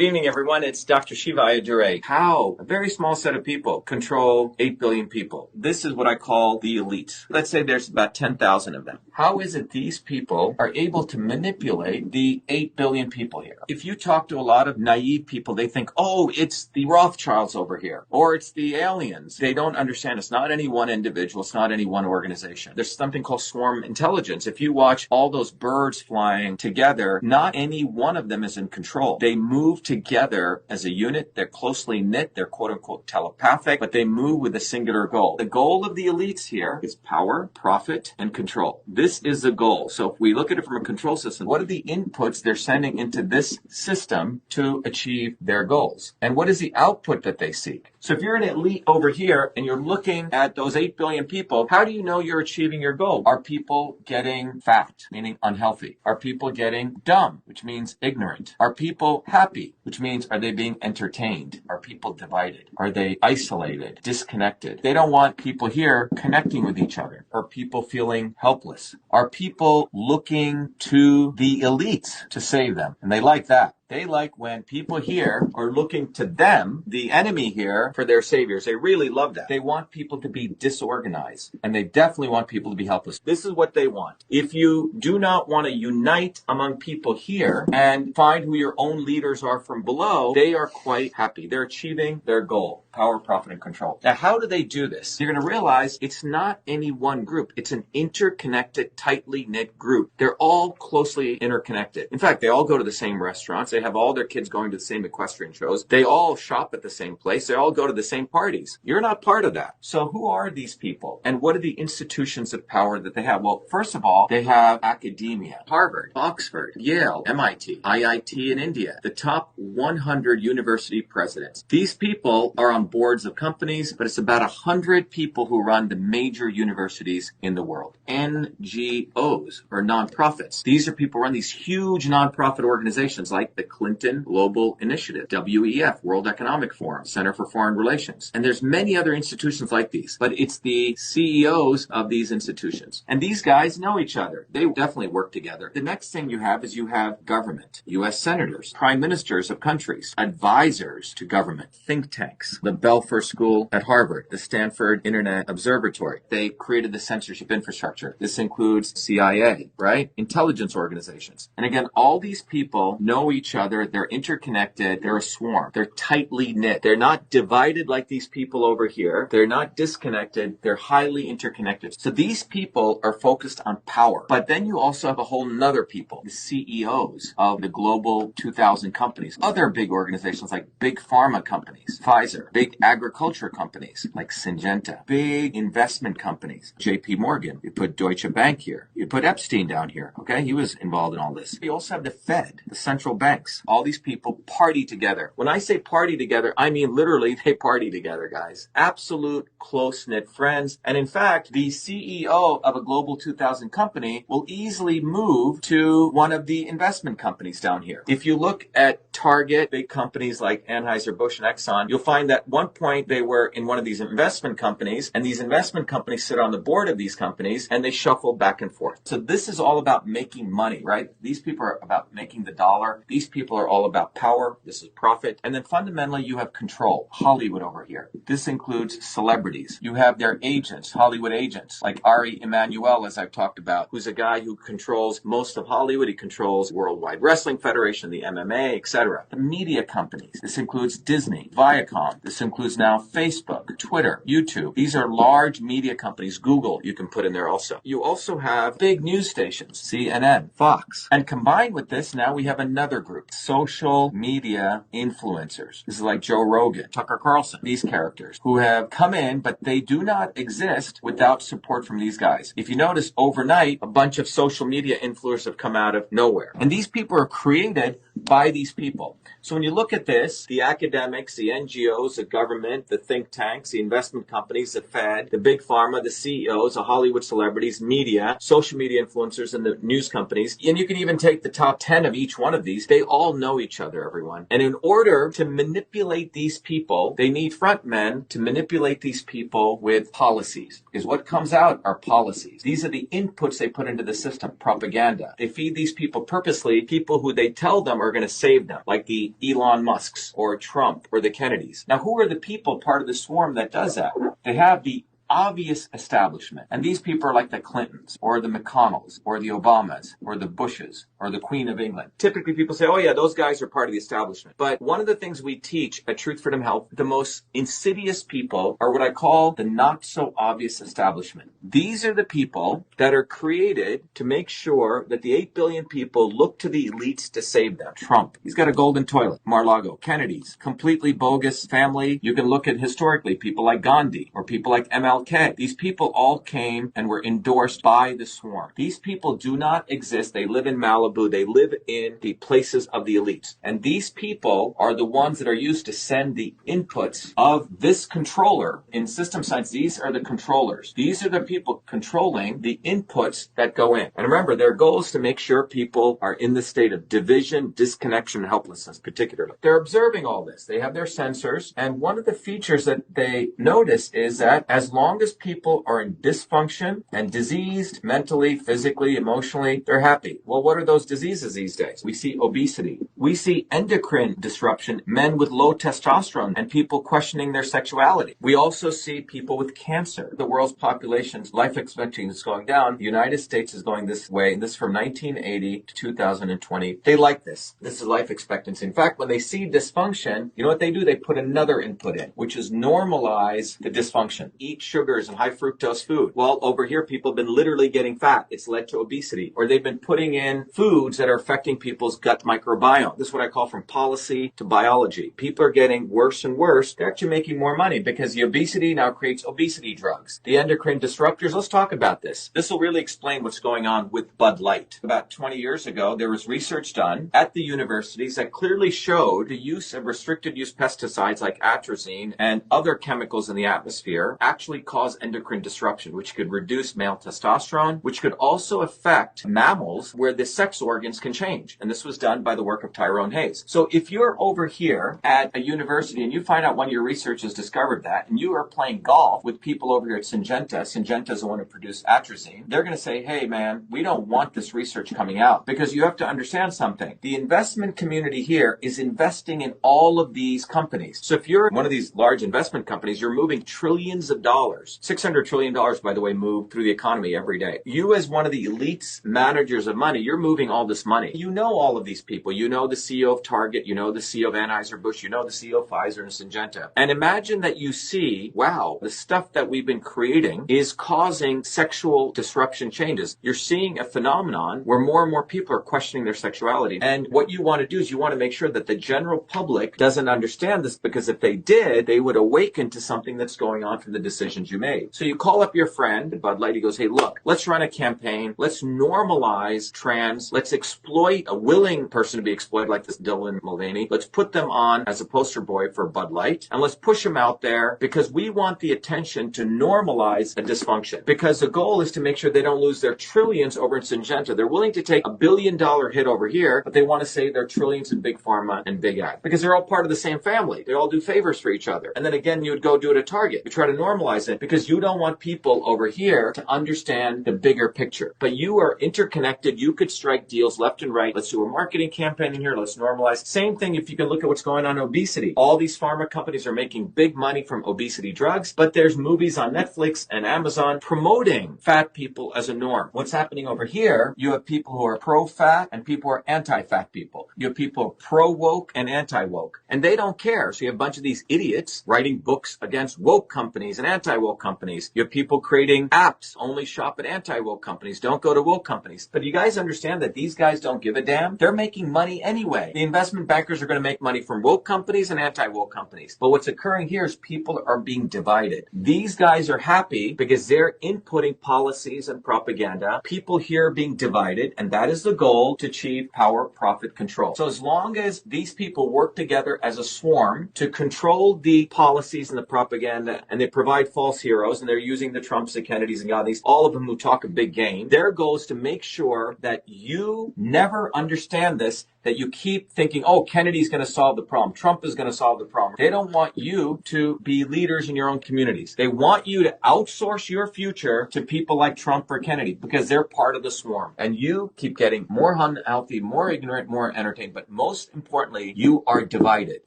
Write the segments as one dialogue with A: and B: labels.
A: Good evening, everyone. It's Dr. Shiva Ayyadurai. How a very small set of people control 8 billion people. This is what I call the elite. Let's say there's about 10,000 of them. How is it these people are able to manipulate the 8 billion people here? If you talk to a lot of naive people, they think, oh, it's the Rothschilds over here, or it's the aliens. They don't understand. It's not any one individual. It's not any one organization. There's something called swarm intelligence. If you watch all those birds flying together, not any one of them is in control. They move together as a unit. They're closely knit. They're quote unquote telepathic, but they move with a singular goal. The goal of the elites here is power, profit, and control. This is the goal. So if we look at it from a control system, what are the inputs they're sending into this system to achieve their goals? And what is the output that they seek? So if you're an elite over here and you're looking at those 8 billion people, how do you know you're achieving your goal? Are people getting fat, meaning unhealthy? Are people getting dumb, which means ignorant? Are people happy, which means are they being entertained? Are people divided? Are they isolated, disconnected? They don't want people here connecting with each other. Are people feeling helpless? Are people looking to the elites to save them? And they like that. They like when people here are looking to them, the enemy here, for their saviors. They really love that. They want people to be disorganized, and they definitely want people to be helpless. This is what they want. If you do not want to unite among people here and find who your own leaders are from below, they are quite happy. They're achieving their goal. Power, profit, and control. Now, how do they do this? You're going to realize it's not any one group. It's an interconnected, tightly knit group. They're all closely interconnected. In fact, they all go to the same restaurants. They have all their kids going to the same equestrian shows. They all shop at the same place. They all go to the same parties. You're not part of that. So who are these people? And what are the institutions of power that they have? Well, first of all, they have academia. Harvard, Oxford, Yale, MIT, IIT in India. The top 100 university presidents. These people are on boards of companies, but it's about 100 people who run the major universities in the world. NGOs, or nonprofits. These are people who run these huge nonprofit organizations like the Clinton Global Initiative, WEF, World Economic Forum, Center for Foreign Relations. And there's many other institutions like these, but it's the CEOs of these institutions. And these guys know each other. They definitely work together. The next thing you have is you have government, U.S. senators, prime ministers of countries, advisors to government, think tanks, the Belfer School at Harvard, the Stanford Internet Observatory. They created the censorship infrastructure. This includes CIA, right? Intelligence organizations. And again, all these people know each other. They're interconnected. They're a swarm. They're tightly knit. They're not divided like these people over here. They're not disconnected. They're highly interconnected. So these people are focused on power. But then you also have a whole nother people, the CEOs of the global 2,000 companies, other big organizations like big pharma companies, Pfizer, big agriculture companies like Syngenta, big investment companies, JP Morgan. You put Deutsche Bank here. You put Epstein down here. Okay. He was involved in all this. You also have the Fed, the central banks. All these people party together. When I say party together, I mean literally they party together, guys. Absolute close-knit friends. And in fact, the CEO of a global 2,000 company will easily move to one of the investment companies down here. If you look at Target, big companies like Anheuser-Busch and Exxon, you'll find that at one point they were in one of these investment companies, and these investment companies sit on the board of these companies, and they shuffle back and forth. So this is all about making money, right? These people are about making the dollar. These people are all about power. This is profit. And then fundamentally, you have control. Hollywood over here. This includes celebrities. You have their agents, Hollywood agents, like Ari Emanuel, as I've talked about, who's a guy who controls most of Hollywood. He controls Worldwide Wrestling Federation, the MMA, etc. The media companies. This includes Disney, Viacom. This includes now Facebook, Twitter, YouTube. These are large media companies. Google, you can put in there also. You also have big news stations, CNN, Fox. And combined with this, now we have another group, social media influencers. This is like Joe Rogan, Tucker Carlson, these characters who have come in, but they do not exist without support from these guys. If you notice, overnight, a bunch of social media influencers have come out of nowhere. And these people are created by these people. So when you look at this, the academics, the NGOs, the government, the think tanks, the investment companies, the Fed, the big pharma, the CEOs, the Hollywood celebrities, media, social media influencers, and the news companies, and you can even take the top 10 of each one of these, they all know each other, everyone. And in order to manipulate these people, they need front men to manipulate these people with policies. Because what comes out are policies. These are the inputs they put into the system, propaganda. They feed these people purposely, people who they tell them are are going to save them, like the Elon Musks or Trump or the Kennedys. Now, who are the people part of the swarm that does that? They have the obvious establishment. And these people are like the Clintons or the McConnells or the Obamas or the Bushes or the Queen of England. Typically people say, oh yeah, those guys are part of the establishment. But one of the things we teach at Truth Freedom Health, the most insidious people are what I call the not so obvious establishment. These are the people that are created to make sure that the 8 billion people look to the elites to save them. Trump, he's got a golden toilet. Mar-a-Lago, Kennedy's, completely bogus family. You can look at historically people like Gandhi or people like MLK. These people all came and were endorsed by the swarm. These people do not exist. They live in Malibu. They live in the places of the elites. And these people are the ones that are used to send the inputs of this controller. In system science, these are the controllers. These are the people controlling the inputs that go in. And remember, their goal is to make sure people are in the state of division, disconnection, and helplessness, particularly. They're observing all this. They have their sensors. And one of the features that they notice is that as long as people are in dysfunction and diseased mentally, physically, emotionally, they're happy. Well, what are those diseases these days? We see obesity. We see endocrine disruption, men with low testosterone, and people questioning their sexuality. We also see people with cancer. The world's population's life expectancy is going down. The United States is going this way, and this is from 1980 to 2020. They like this. This is life expectancy. In fact, when they see dysfunction, you know what they do? They put another input in, which is normalize the dysfunction. Eat sugars and high fructose food. Well, over here, people have been literally getting fat. It's led to obesity. Or they've been putting in foods that are affecting people's gut microbiome. This is what I call from policy to biology. People are getting worse and worse. They're actually making more money because the obesity now creates obesity drugs. The endocrine disruptors, let's talk about this. This will really explain what's going on with Bud Light. About 20 years ago, there was research done at the universities that clearly showed the use of restricted use pesticides like atrazine and other chemicals in the atmosphere actually cause endocrine disruption, which could reduce male testosterone, which could also affect mammals where the sex organs can change. And this was done by the work of Tyrone Hayes. So if you're over here at a university and you find out one of your researchers discovered that, and you are playing golf with people over here at Syngenta is the one who produced atrazine, they're going to say, hey man, we don't want this research coming out, because you have to understand something. The investment community here is investing in all of these companies. So if you're one of these large investment companies, you're moving trillions of dollars. $600 trillion, by the way, move through the economy every day. You as one of the elites managers of money, you're moving all this money. You know all of these people. You know the CEO of Target. You know the CEO of Anheuser-Busch. You know the CEO of Pfizer and Syngenta. And imagine that you see, wow, the stuff that we've been creating is causing sexual disruption changes. You're seeing a phenomenon where more and more people are questioning their sexuality. And what you want to do is you want to make sure that the general public doesn't understand this, because if they did, they would awaken to something that's going on from the decisions you made. So you call up your friend at Bud Light. He goes, hey, look, let's run a campaign. Let's normalize trans. Let's exploit a willing person to be exploited like this Dylan Mulvaney. Let's put them on as a poster boy for Bud Light, and let's push them out there because we want the attention to normalize a dysfunction, because the goal is to make sure they don't lose their trillions over in Syngenta. They're willing to take $1 billion hit over here, but they want to save their trillions in big pharma and big ag, because they're all part of the same family. They all do favors for each other. And then again, you would go do it at Target. You try to normalize it because you don't want people over here to understand the bigger picture. But you are interconnected. You could strike deals left and right. Let's do a marketing campaign in here. Let's normalize. Same thing if you can look at what's going on in obesity. All these pharma companies are making big money from obesity drugs, but there's movies on Netflix and Amazon promoting fat people as a norm. What's happening over here, you have people who are pro-fat and people who are anti-fat people. You have people who are pro-woke and anti-woke. And they don't care. So you have a bunch of these idiots writing books against woke companies and anti-woke companies. You have people creating apps, only shop at anti-woke companies, don't go to woke companies. But you guys understand that these guys don't give a damn? They're making money anyway. The investment bankers are going to make money from woke companies and anti-woke companies. But what's occurring here is people are being divided. These guys are happy because they're inputting policies and propaganda. People here are being divided, and that is the goal, to achieve power, profit, control. So as long as these people work together as a swarm to control the policies and the propaganda, and they provide false heroes, and they're using the Trumps, the Kennedys, and Gandhis, all of them who talk a big game, their goal is to make sure that you never understand this that you keep thinking, oh, Kennedy's going to solve the problem. Trump is going to solve the problem. They don't want you to be leaders in your own communities. They want you to outsource your future to people like Trump or Kennedy because they're part of the swarm. And you keep getting more unhealthy, more ignorant, more entertained. But most importantly, you are divided.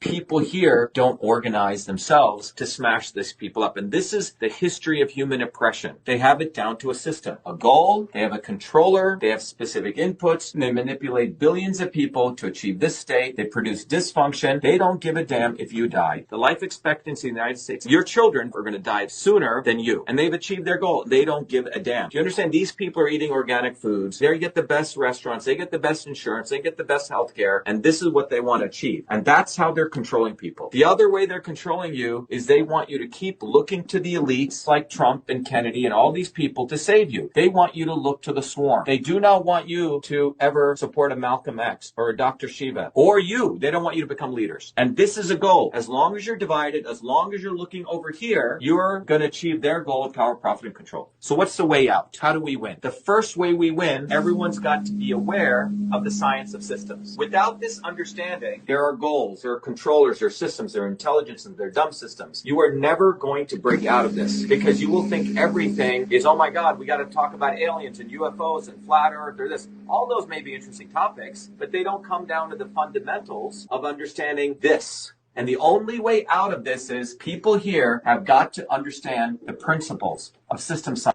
A: People here don't organize themselves to smash these people up. And this is the history of human oppression. They have it down to a system, a goal, they have a controller, they have specific inputs, and they manipulate billions of people to achieve this state. They produce dysfunction. They don't give a damn if you die. The life expectancy in the United States, your children are going to die sooner than you. And they've achieved their goal. They don't give a damn. Do you understand? These people are eating organic foods. They get the best restaurants. They get the best insurance. They get the best health care. And this is what they want to achieve. And that's how they're controlling people. The other way they're controlling you is they want you to keep looking to the elites like Trump and Kennedy and all these people to save you. They want you to look to the swarm. They do not want you to ever support a Malcolm X or a Dr. Shiva or you. They don't want you to become leaders. And this is a goal. As long as you're divided, as long as you're looking over here, you're going to achieve their goal of power, profit, and control. So what's the way out? How do we win? The first way we win, everyone's got to be aware of the science of systems. Without this understanding, there are goals, there are controllers, there are systems, there are intelligences, there are dumb systems. You are never going to break out of this because you will think everything is, oh my God, we got to talk about aliens and UFOs and flat earth or this. All those may be interesting topics, but they don't come down to the fundamentals of understanding this. And the only way out of this is people here have got to understand the principles of system science.